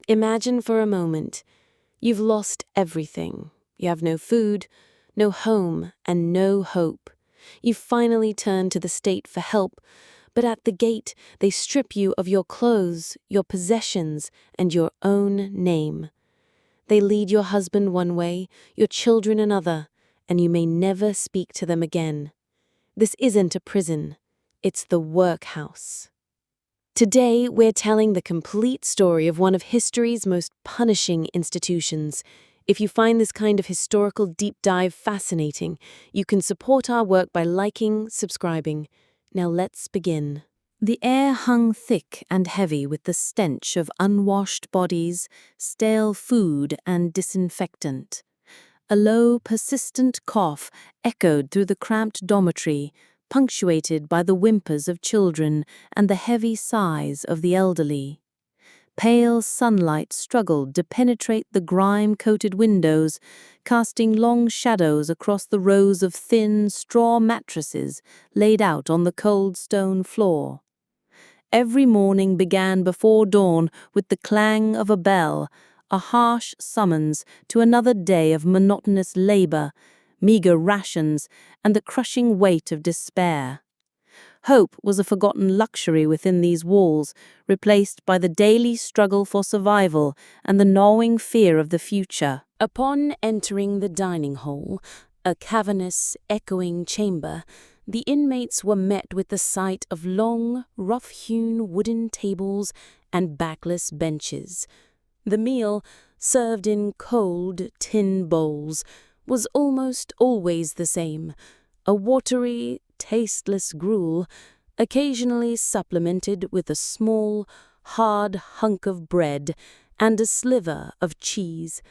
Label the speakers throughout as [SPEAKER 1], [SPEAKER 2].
[SPEAKER 1] Imagine for a moment, you've lost everything. You have no food, no home, and no hope. You finally turn to the state for help, but at the gate they strip you of your clothes, your possessions, and your own name. They lead your husband one way, your children another, and you may never speak to them again. This isn't a prison, it's the workhouse. Today, we're telling the complete story of one of history's most punishing institutions. If you find this kind of historical deep dive fascinating, you can support our work by liking, subscribing. Now let's begin. The air hung thick and heavy with the stench of unwashed bodies, stale food, and disinfectant. A low, persistent cough echoed through the cramped dormitory, punctuated by the whimpers of children and the heavy sighs of the elderly. Pale sunlight struggled to penetrate the grime-coated windows, casting long shadows across the rows of thin straw mattresses laid out on the cold stone floor. Every morning began before dawn with the clang of a bell, a harsh summons to another day of monotonous labor, meager rations, and the crushing weight of despair. Hope was a forgotten luxury within these walls, replaced by the daily struggle for survival and the gnawing fear of the future. Upon entering the dining hall, a cavernous, echoing chamber, the inmates were met with the sight of long, rough-hewn wooden tables and backless benches. The meal, served in cold, tin bowls, was almost always the same, a watery, tasteless gruel, occasionally supplemented with a small, hard hunk of bread and a sliver of cheese.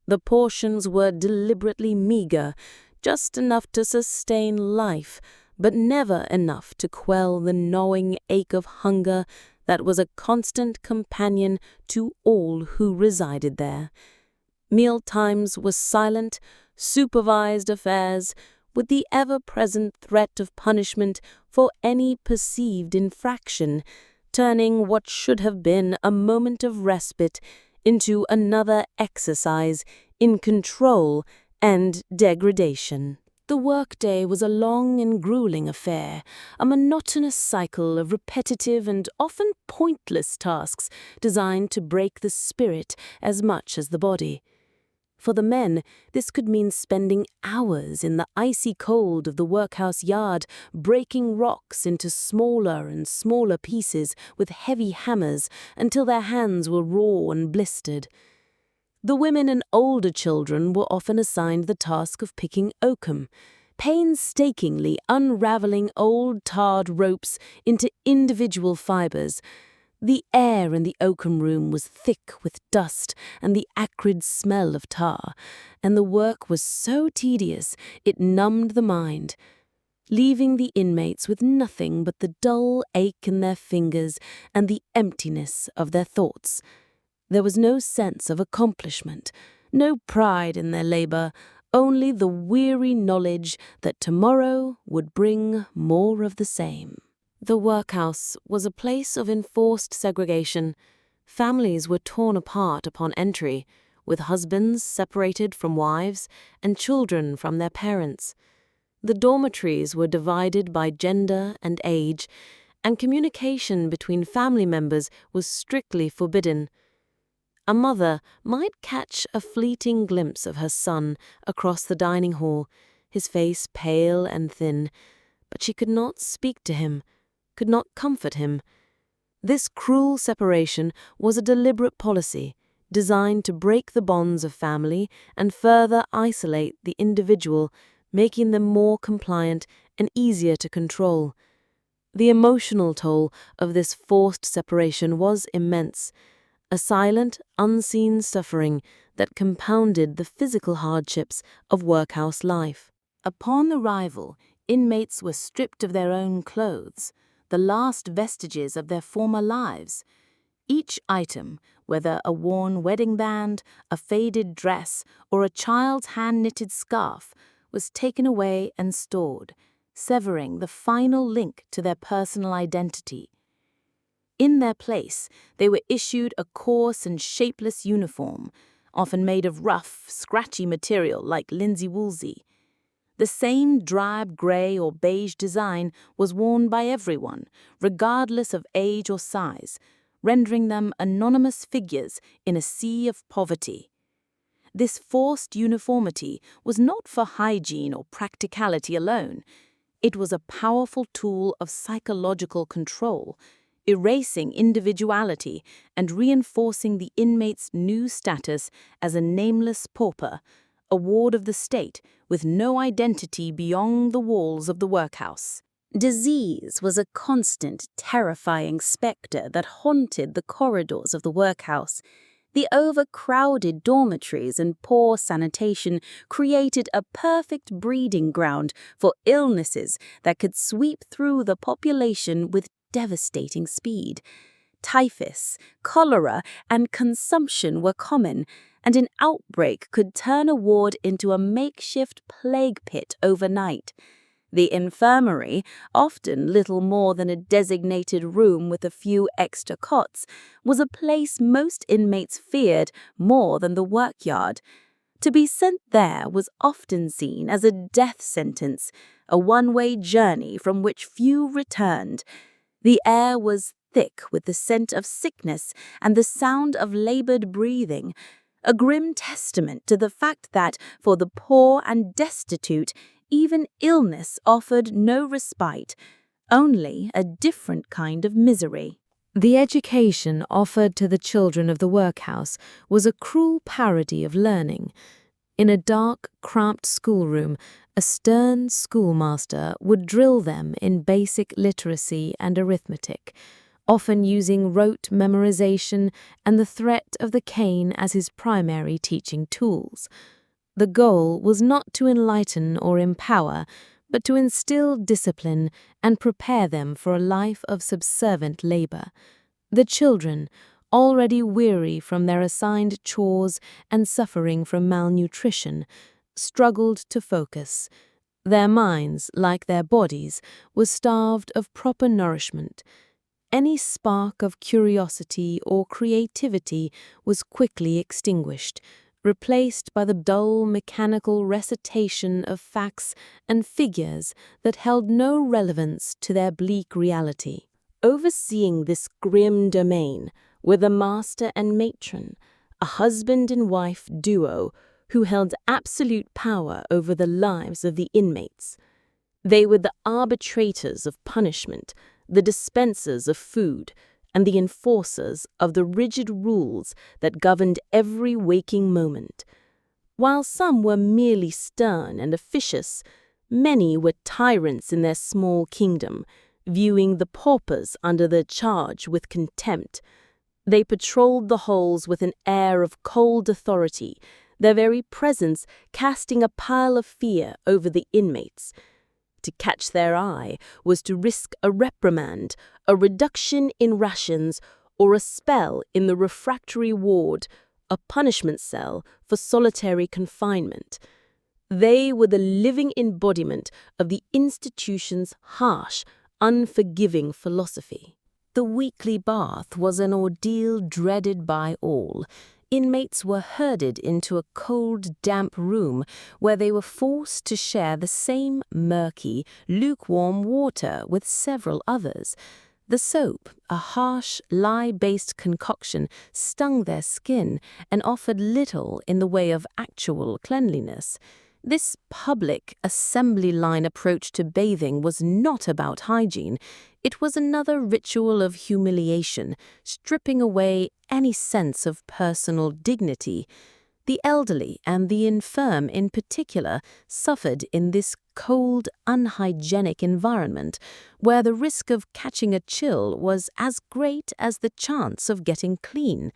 [SPEAKER 1] The portions were deliberately meager, just enough to sustain life, but never enough to quell the gnawing ache of hunger that was a constant companion to all who resided there. Mealtimes were silent, supervised affairs, with the ever-present threat of punishment for any perceived infraction, turning what should have been a moment of respite into another exercise in control and degradation. The workday was a long and grueling affair, a monotonous cycle of repetitive and often pointless tasks designed to break the spirit as much as the body. For the men, this could mean spending hours in the icy cold of the workhouse yard, breaking rocks into smaller and smaller pieces with heavy hammers until their hands were raw and blistered. The women and older children were often assigned the task of picking oakum, painstakingly unraveling old tarred ropes into individual fibers. The air in the oakum room was thick with dust and the acrid smell of tar, and the work was so tedious it numbed the mind, leaving the inmates with nothing but the dull ache in their fingers and the emptiness of their thoughts. There was no sense of accomplishment, no pride in their labor, only the weary knowledge that tomorrow would bring more of the same. The workhouse was a place of enforced segregation. Families were torn apart upon entry, with husbands separated from wives and children from their parents. The dormitories were divided by gender and age, and communication between family members was strictly forbidden. A mother might catch a fleeting glimpse of her son across the dining hall, his face pale and thin, but she could not speak to him, could not comfort him. This cruel separation was a deliberate policy, designed to break the bonds of family and further isolate the individual, making them more compliant and easier to control. The emotional toll of this forced separation was immense, a silent, unseen suffering that compounded the physical hardships of workhouse life. Upon arrival, inmates were stripped of their own clothes, the last vestiges of their former lives. Each item, whether a worn wedding band, a faded dress, or a child's hand-knitted scarf, was taken away and stored, severing the final link to their personal identity.
[SPEAKER 2] In their place, they were issued a coarse and shapeless uniform, often made of rough, scratchy material like linsey-woolsey. The same drab gray or beige design was worn by everyone, regardless of age or size, rendering them anonymous figures in a sea of poverty. This forced uniformity was not for hygiene or practicality alone. It was a powerful tool of psychological control, erasing individuality and reinforcing the inmate's new status as a nameless pauper, a ward of the state with no identity beyond the walls of the workhouse.
[SPEAKER 1] Disease was a constant, terrifying spectre that haunted the corridors of the workhouse. The overcrowded dormitories and poor sanitation created a perfect breeding ground for illnesses that could sweep through the population with devastating speed. Typhus, cholera, and consumption were common, and an outbreak could turn a ward into a makeshift plague pit overnight. The infirmary, often little more than a designated room with a few extra cots, was a place most inmates feared more than the workyard. To be sent there was often seen as a death sentence, a one-way journey from which few returned. The air was thick with the scent of sickness and the sound of labored breathing, a grim testament to the fact that, for the poor and destitute, even illness offered no respite, only a different kind of misery.
[SPEAKER 3] The education offered to the children of the workhouse was a cruel parody of learning. In a dark, cramped schoolroom, a stern schoolmaster would drill them in basic literacy and arithmetic, often using rote memorization and the threat of the cane as his primary teaching tools. The goal was not to enlighten or empower, but to instill discipline and prepare them for a life of subservient labor. The children, already weary from their assigned chores and suffering from malnutrition, struggled to focus. Their minds, like their bodies, were starved of proper nourishment. Any spark of curiosity or creativity was quickly extinguished, replaced by the dull mechanical recitation of facts and figures that held no relevance to their bleak reality.
[SPEAKER 1] Overseeing this grim domain were the master and matron, a husband and wife duo who held absolute power over the lives of the inmates. They were the arbitrators of punishment, the dispensers of food, and the enforcers of the rigid rules that governed every waking moment. While some were merely stern and officious, many were tyrants in their small kingdom, viewing the paupers under their charge with contempt. They patrolled the halls with an air of cold authority, their very presence casting a pall of fear over the inmates. To catch their eye was to risk a reprimand, a reduction in rations, or a spell in the refractory ward, a punishment cell for solitary confinement. They were the living embodiment of the institution's harsh, unforgiving philosophy. The weekly bath was an ordeal dreaded by all. Inmates were herded into a cold, damp room where they were forced to share the same murky, lukewarm water with several others. The soap, a harsh, lye-based concoction, stung their skin and offered little in the way of actual cleanliness. This public, assembly-line approach to bathing was not about hygiene. It was another ritual of humiliation, stripping away any sense of personal dignity. The elderly and the infirm in particular suffered in this cold, unhygienic environment, where the risk of catching a chill was as great as the chance of getting clean.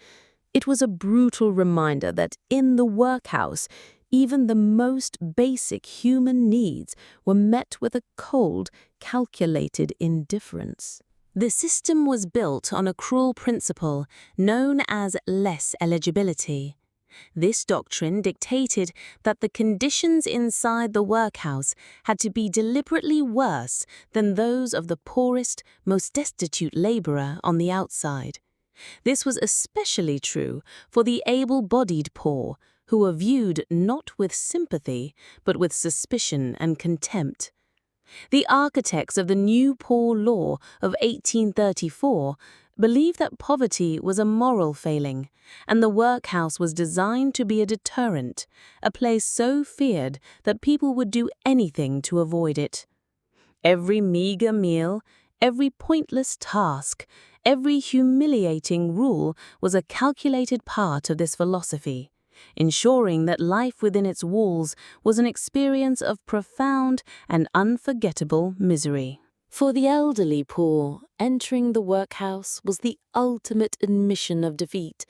[SPEAKER 1] It was a brutal reminder that in the workhouse, even the most basic human needs were met with a cold, calculated indifference. The system was built on a cruel principle known as less eligibility.
[SPEAKER 2] This doctrine dictated that the conditions inside the workhouse had to be deliberately worse than those of the poorest, most destitute laborer on the outside. This was especially true for the able-bodied poor, who were viewed not with sympathy, but with suspicion and contempt. The architects of the New Poor Law of 1834 believed that poverty was a moral failing, and the workhouse was designed to be a deterrent, a place so feared that people would do anything to avoid it. Every meager meal, every pointless task, every humiliating rule was a calculated part of this philosophy, ensuring that life within its walls was an experience of profound and unforgettable misery.
[SPEAKER 1] For the elderly poor, entering the workhouse was the ultimate admission of defeat,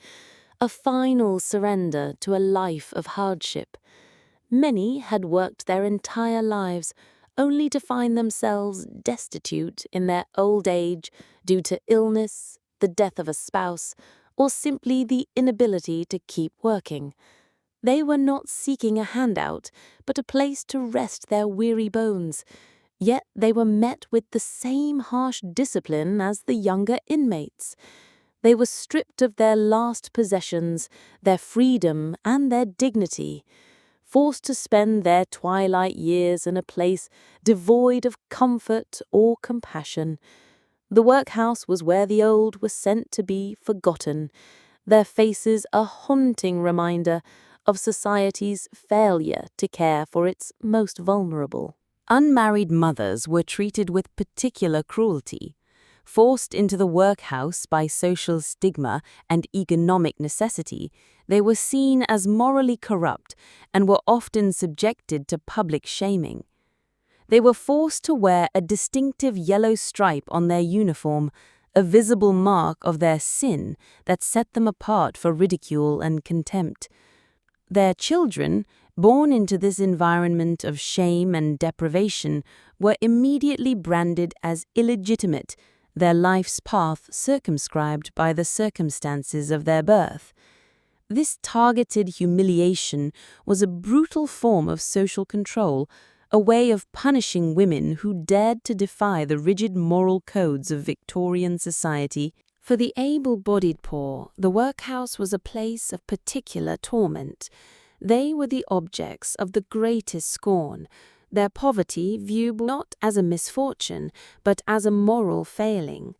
[SPEAKER 1] a final surrender to a life of hardship. Many had worked their entire lives, only to find themselves destitute in their old age due to illness, the death of a spouse, or simply the inability to keep working. They were not seeking a handout, but a place to rest their weary bones. Yet they were met with the same harsh discipline as the younger inmates. They were stripped of their last possessions, their freedom and their dignity, forced to spend their twilight years in a place devoid of comfort or compassion. The workhouse was where the old were sent to be forgotten, their faces a haunting reminder of society's failure to care for its most vulnerable.
[SPEAKER 2] Unmarried mothers were treated with particular cruelty. Forced into the workhouse by social stigma and economic necessity, they were seen as morally corrupt and were often subjected to public shaming. They were forced to wear a distinctive yellow stripe on their uniform, a visible mark of their sin that set them apart for ridicule and contempt. Their children, born into this environment of shame and deprivation, were immediately branded as illegitimate, their life's path circumscribed by the circumstances of their birth. This targeted humiliation was a brutal form of social control, a way of punishing women who dared to defy the rigid moral codes of Victorian society.
[SPEAKER 1] For the able-bodied poor, the workhouse was a place of particular torment. They were the objects of the greatest scorn, their poverty viewed not as a misfortune, but as a moral failing.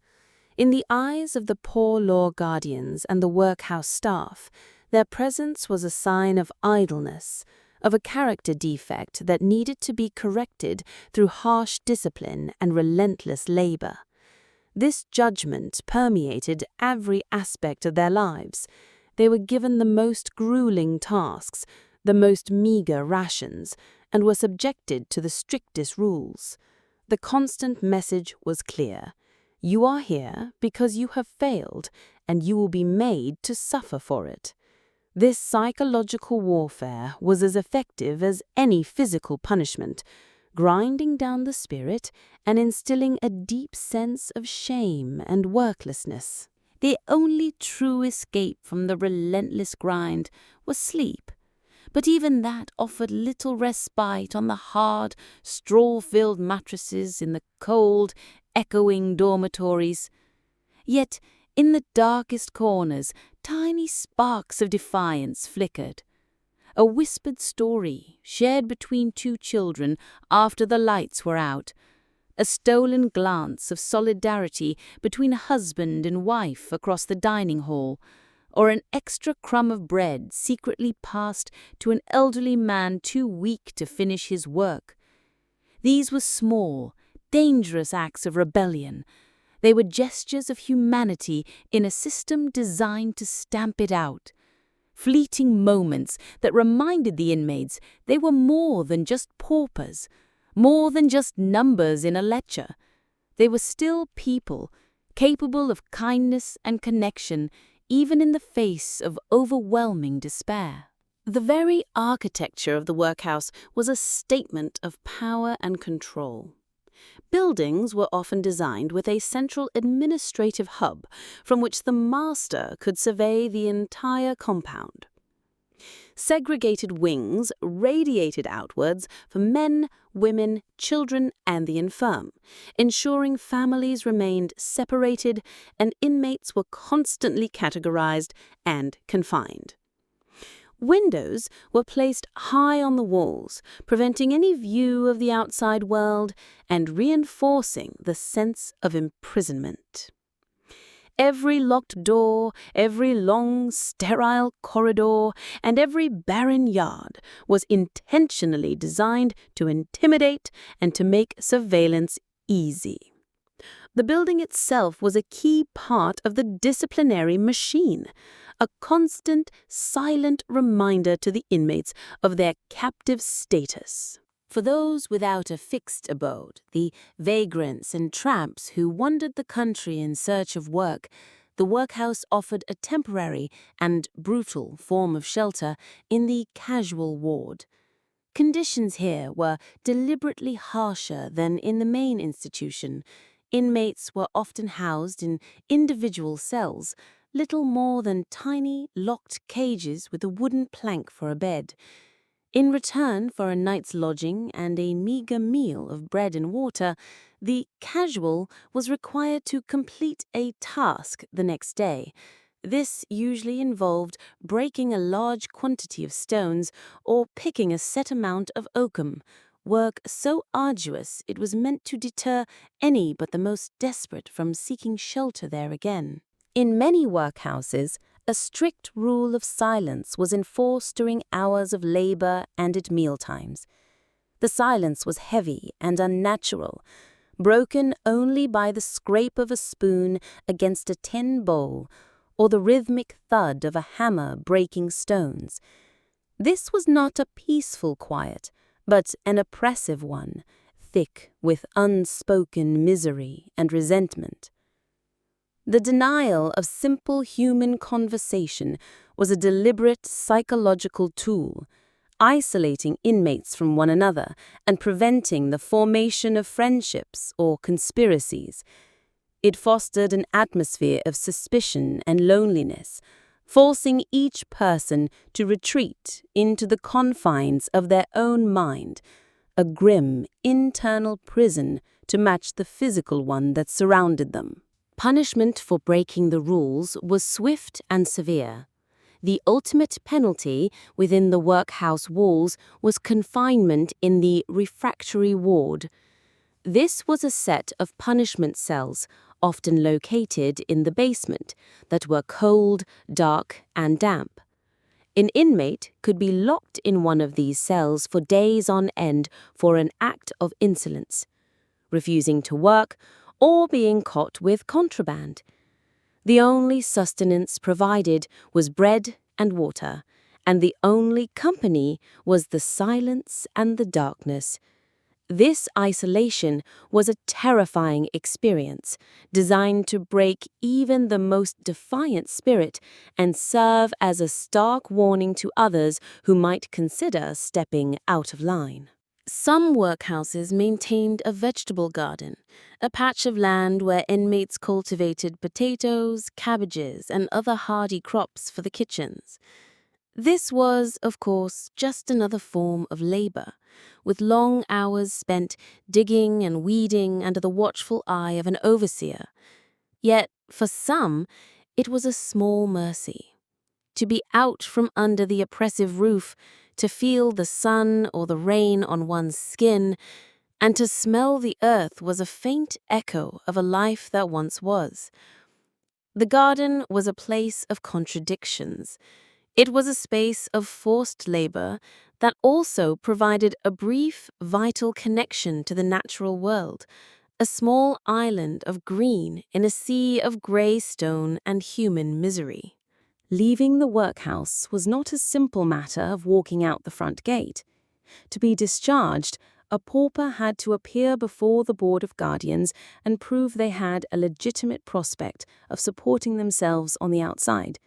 [SPEAKER 1] In the eyes of the poor law guardians and the workhouse staff, their presence was a sign of idleness, of a character defect that needed to be corrected through harsh discipline and relentless labor. This judgment permeated every aspect of their lives. They were given the most grueling tasks, the most meager rations, and were subjected to the strictest rules. The constant message was clear. You are here because you have failed, and you will be made to suffer for it. This psychological warfare was as effective as any physical punishment, grinding down the spirit and instilling a deep sense of shame and worklessness.
[SPEAKER 2] The only true escape from the relentless grind was sleep, but even that offered little respite on the hard, straw-filled mattresses in the cold, echoing dormitories. Yet, in the darkest corners, tiny sparks of defiance flickered. A whispered story shared between two children after the lights were out, a stolen glance of solidarity between a husband and wife across the dining hall, or an extra crumb of bread secretly passed to an elderly man too weak to finish his work. These were small, dangerous acts of rebellion. They were gestures of humanity in a system designed to stamp it out. Fleeting moments that reminded the inmates they were more than just paupers, more than just numbers in a ledger. They were still people, capable of kindness and connection, even in the face of overwhelming despair.
[SPEAKER 1] The very architecture of the workhouse was a statement of power and control. Buildings were often designed with a central administrative hub from which the master could survey the entire compound. Segregated wings radiated outwards for men, women, children, and the infirm, ensuring families remained separated and inmates were constantly categorized and confined. Windows were placed high on the walls, preventing any view of the outside world and reinforcing the sense of imprisonment. Every locked door, every long, sterile corridor, and every barren yard was intentionally designed to intimidate and to make surveillance easy. The building itself was a key part of the disciplinary machine, a constant, silent reminder to the inmates of their captive status. For those without a fixed abode, the vagrants and tramps who wandered the country in search of work, the workhouse offered a temporary and brutal form of shelter in the casual ward. Conditions here were deliberately harsher than in the main institution. Inmates were often housed in individual cells, little more than tiny, locked cages with a wooden plank for a bed. In return for a night's lodging and a meager meal of bread and water, the casual was required to complete a task the next day. This usually involved breaking a large quantity of stones or picking a set amount of oakum, work so arduous it was meant to deter any but the most desperate from seeking shelter there again. In many workhouses, a strict rule of silence was enforced during hours of labor and at mealtimes. The silence was heavy and unnatural, broken only by the scrape of a spoon against a tin bowl or the rhythmic thud of a hammer breaking stones. This was not a peaceful quiet, but an oppressive one, thick with unspoken misery and resentment. The denial of simple human conversation was a deliberate psychological tool, isolating inmates from one another and preventing the formation of friendships or conspiracies. It fostered an atmosphere of suspicion and loneliness, forcing each person to retreat into the confines of their own mind, a grim internal prison to match the physical one that surrounded them. Punishment for breaking the rules was swift and severe. The ultimate penalty within the workhouse walls was confinement in the refractory ward. This was a set of punishment cells, often located in the basement, that were cold, dark, and damp. An inmate could be locked in one of these cells for days on end for an act of insolence, refusing to work, or being caught with contraband. The only sustenance provided was bread and water, and the only company was the silence and the darkness. This isolation was a terrifying experience, designed to break even the most defiant spirit and serve as a stark warning to others who might consider stepping out of line. Some workhouses maintained a vegetable garden, a patch of land where inmates cultivated potatoes, cabbages, and other hardy crops for the kitchens. This was, of course, just another form of labor, with long hours spent digging and weeding under the watchful eye of an overseer. Yet, for some, it was a small mercy. To be out from under the oppressive roof, to feel the sun or the rain on one's skin, and to smell the earth was a faint echo of a life that once was. The garden was a place of contradictions. It was a space of forced labor that also provided a brief, vital connection to the natural world, a small island of green in a sea of gray stone and human misery. Leaving the workhouse was not a simple matter of walking out the front gate. To be discharged, a pauper had to appear before the Board of Guardians and prove they had a legitimate prospect of supporting themselves on the outside.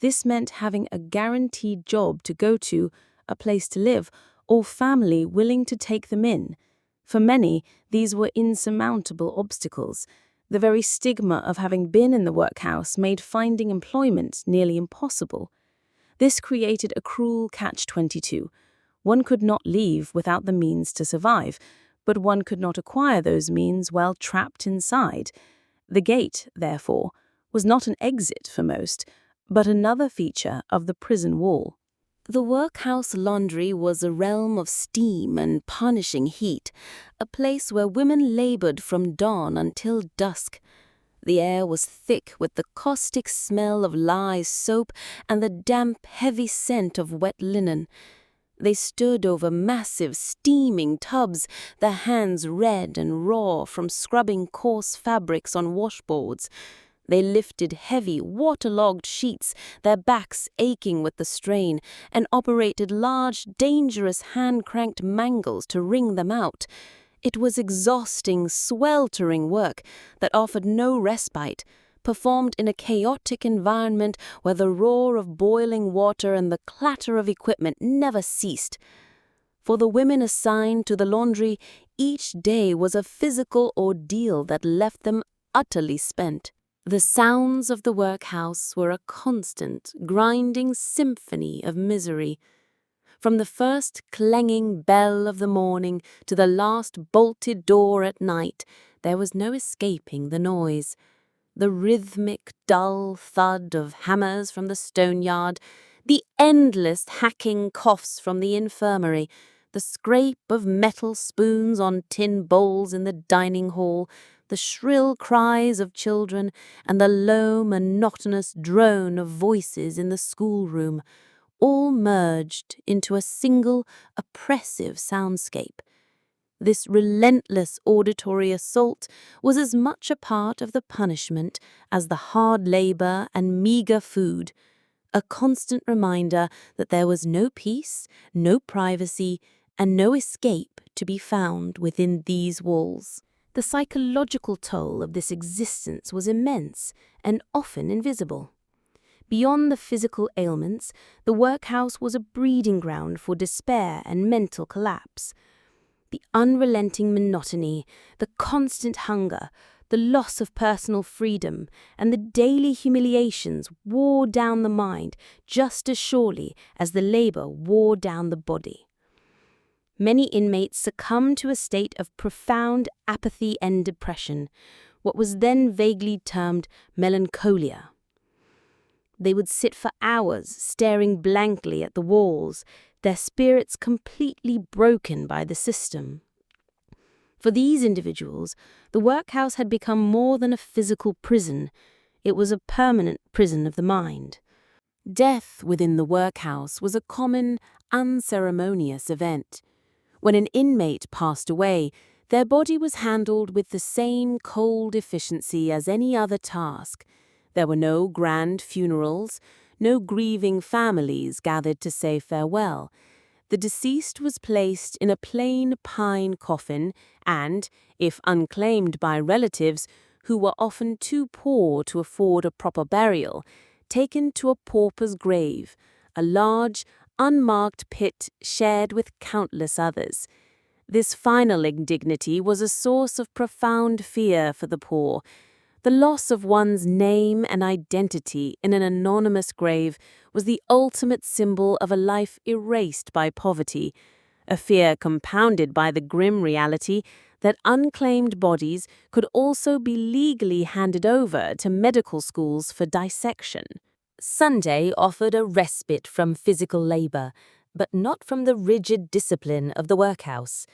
[SPEAKER 1] This meant having a guaranteed job to go to, a place to live, or family willing to take them in. For many, these were insurmountable obstacles. The very stigma of having been in the workhouse made finding employment nearly impossible.
[SPEAKER 2] This created a cruel catch-22. One could not leave without the means to survive, but one could not acquire those means while trapped inside. The gate, therefore, was not an exit for most, but another feature of the prison wall.
[SPEAKER 1] The workhouse laundry was a realm of steam and punishing heat, a place where women labored from dawn until dusk. The air was thick with the caustic smell of lye soap and the damp, heavy scent of wet linen. They stood over massive, steaming tubs, their hands red and raw from scrubbing coarse fabrics on washboards. They lifted heavy, waterlogged sheets, their backs aching with the strain, and operated large, dangerous hand-cranked mangles to wring them out. It was exhausting, sweltering work that offered no respite, performed in a chaotic environment where the roar of boiling water and the clatter of equipment never ceased. For the women assigned to the laundry, each day was a physical ordeal that left them utterly spent. The sounds of the workhouse were a constant, grinding symphony of misery. From the first clanging bell of the morning to the last bolted door at night, there was no escaping the noise. The rhythmic, dull thud of hammers from the stone-yard, the endless hacking coughs from the infirmary, the scrape of metal spoons on tin bowls in the dining hall, the shrill cries of children, and the low, monotonous drone of voices in the schoolroom, all merged into a single, oppressive soundscape. This relentless auditory assault was as much a part of the punishment as the hard labor and meager food, a constant reminder that there was no peace, no privacy, and no escape to be found within these walls. The psychological toll of this existence was immense and often invisible. Beyond the physical ailments, the workhouse was a breeding ground for despair and mental collapse. The unrelenting monotony, the constant hunger, the loss of personal freedom, and the daily humiliations wore down the mind just as surely as the labor wore down the body. Many inmates succumbed to a state of profound apathy and depression, what was then vaguely termed melancholia. They would sit for hours staring blankly at the walls, their spirits completely broken by the system. For these individuals, the workhouse had become more than a physical prison. It was a permanent prison of the mind. Death within the workhouse was a common, unceremonious event. When an inmate passed away, their body was handled with the same cold efficiency as any other task. There were no grand funerals, no grieving families gathered to say farewell. The deceased was placed in a plain pine coffin and, if unclaimed by relatives, who were often too poor to afford a proper burial, taken to a pauper's grave, a large, unmarked pit shared with countless others. This final indignity was a source of profound fear for the poor. The loss of one's name and identity in an anonymous grave was the ultimate symbol of a life erased by poverty, a fear compounded by the grim reality that unclaimed bodies could also be legally handed over to medical schools for dissection. Sunday offered a respite from physical labor, but not from the rigid discipline of the workhouse.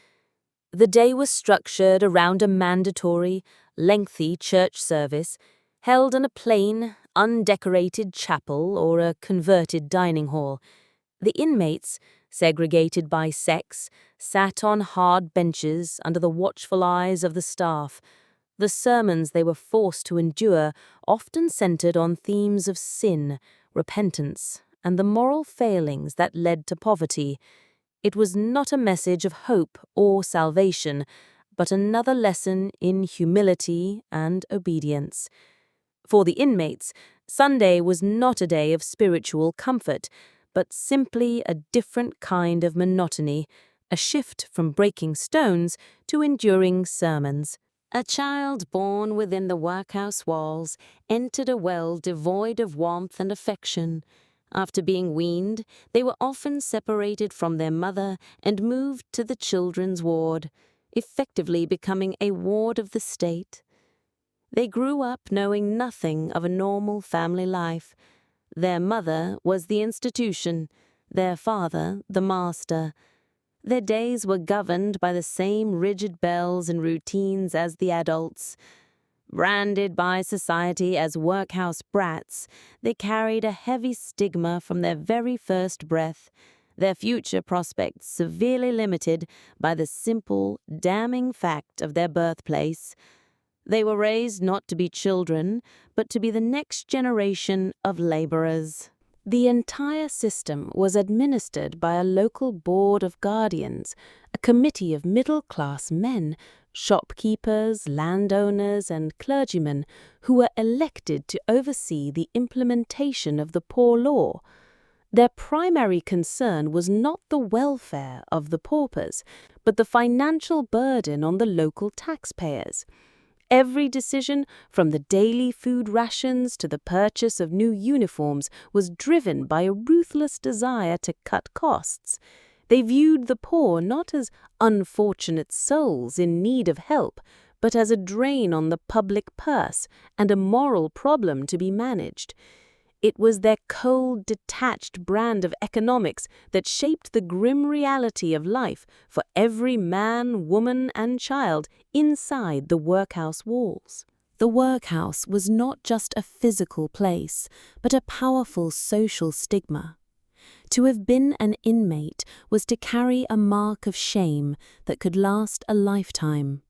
[SPEAKER 1] The day was structured around a mandatory, lengthy church service held in a plain, undecorated chapel or a converted dining hall. The inmates, segregated by sex, sat on hard benches under the watchful eyes of the staff. The sermons they were forced to endure often centered on themes of sin, repentance, and the moral failings that led to poverty. It was not a message of hope or salvation, but another lesson in humility and obedience. For the inmates, Sunday was not a day of spiritual comfort, but simply a different kind of monotony, a shift from breaking stones to enduring sermons. A child born within the workhouse walls entered a well devoid of warmth and affection. After being weaned, they were often separated from their mother and moved to the children's ward, effectively becoming a ward of the state. They grew up knowing nothing of a normal family life. Their mother was the institution, their father the master. Their days were governed by the same rigid bells and routines as the adults. Branded by society as workhouse brats, they carried a heavy stigma from their very first breath, their future prospects severely limited by the simple, damning fact of their birthplace. They were raised not to be children, but to be the next generation of laborers. The entire system was administered by a local board of guardians, a committee of middle-class men, shopkeepers, landowners, and clergymen who were elected to oversee the implementation of the poor law. Their primary concern was not the welfare of the paupers, but the financial burden on the local taxpayers. Every decision, from the daily food rations to the purchase of new uniforms, was driven by a ruthless desire to cut costs. They viewed the poor not as unfortunate souls in need of help, but as a drain on the public purse and a moral problem to be managed. It was their cold, detached brand of economics that shaped the grim reality of life for every man, woman, and child inside the workhouse walls. The workhouse was not just a physical place, but a powerful social stigma. To have been an inmate was to carry a mark of shame that could last a lifetime.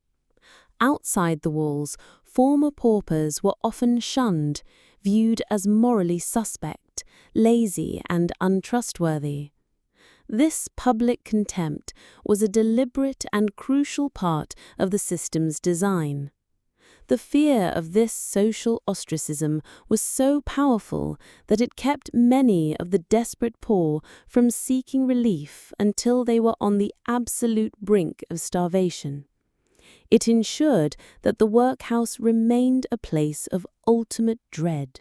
[SPEAKER 1] Outside the walls, former paupers were often shunned, viewed as morally suspect, lazy, and untrustworthy. This public contempt was a deliberate and crucial part of the system's design. The fear of this social ostracism was so powerful that it kept many of the desperate poor from seeking relief until they were on the absolute brink of starvation. It ensured that the workhouse remained a place of ultimate dread,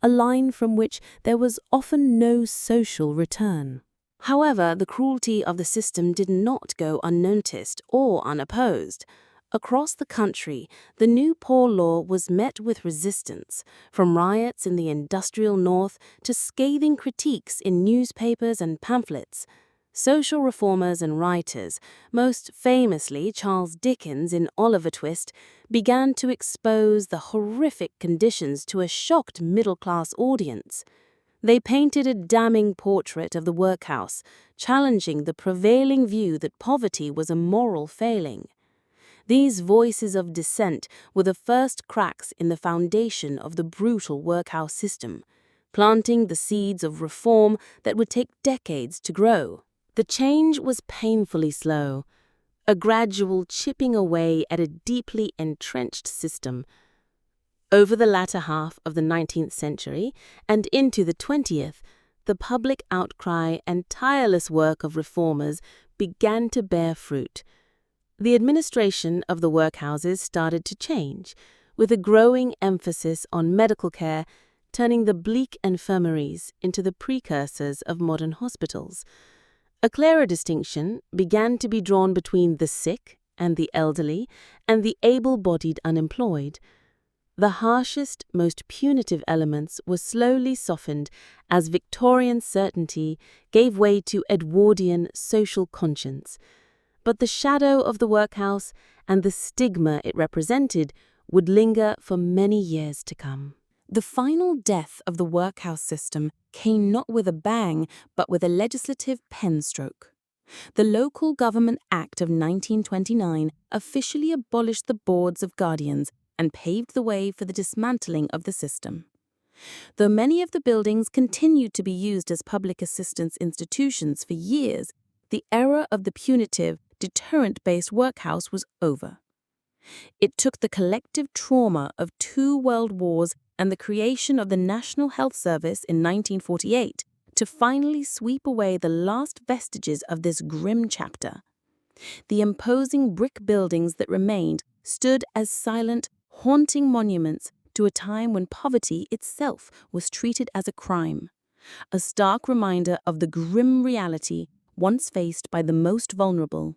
[SPEAKER 1] a line from which there was often no social return. However, the cruelty of the system did not go unnoticed or unopposed. Across the country, the new poor law was met with resistance, from riots in the industrial north to scathing critiques in newspapers and pamphlets. Social reformers and writers, most famously Charles Dickens in Oliver Twist, began to expose the horrific conditions to a shocked middle-class audience. They painted a damning portrait of the workhouse, challenging the prevailing view that poverty was a moral failing. These voices of dissent were the first cracks in the foundation of the brutal workhouse system, planting the seeds of reform that would take decades to grow. The change was painfully slow, a gradual chipping away at a deeply entrenched system. Over the latter half of the 19th century and into the 20th, the public outcry and tireless work of reformers began to bear fruit. The administration of the workhouses started to change, with a growing emphasis on medical care, turning the bleak infirmaries into the precursors of modern hospitals. A clearer distinction began to be drawn between the sick and the elderly and the able-bodied unemployed. The harshest, most punitive elements were slowly softened as Victorian certainty gave way to Edwardian social conscience. But the shadow of the workhouse and the stigma it represented would linger for many years to come. The final death of the workhouse system came not with a bang, but with a legislative pen stroke. The Local Government Act of 1929 officially abolished the boards of guardians and paved the way for the dismantling of the system. Though many of the buildings continued to be used as public assistance institutions for years, the era of the punitive, deterrent-based workhouse was over. It took the collective trauma of 2 world wars and the creation of the National Health Service in 1948 to finally sweep away the last vestiges of this grim chapter. The imposing brick buildings that remained stood as silent, haunting monuments to a time when poverty itself was treated as a crime.
[SPEAKER 2] a stark reminder of the grim reality once faced by the most vulnerable.